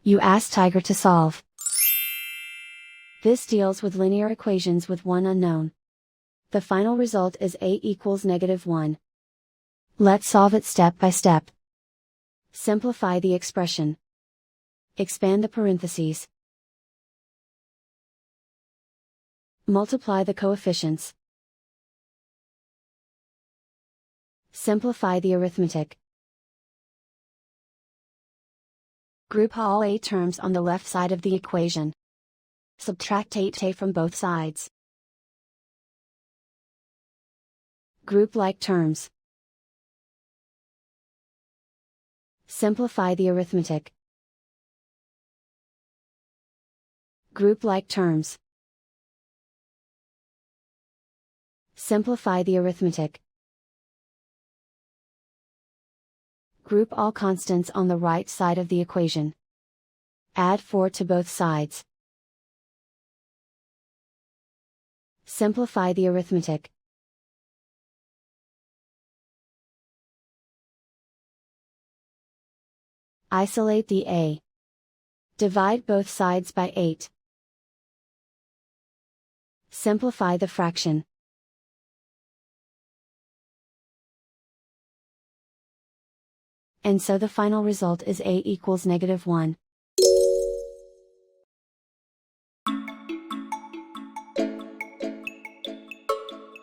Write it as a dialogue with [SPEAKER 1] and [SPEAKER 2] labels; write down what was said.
[SPEAKER 1] You ask Tiger to solve. This deals with linear equations with one unknown. The final result is a equals -1. Let's solve it step by step. Simplify the expression. Expand the parentheses. Multiply the coefficients. Simplify the arithmetic. Group all a terms on the left side of the equation. Subtract 8a from both sides. Group like terms. Simplify the arithmetic. Group like terms. Simplify the arithmetic. Group all constants on the right side of the equation. Add 4 to both sides. Simplify the arithmetic. Isolate the a. Divide both sides by 8. Simplify the fraction. And so the final result is a equals -1.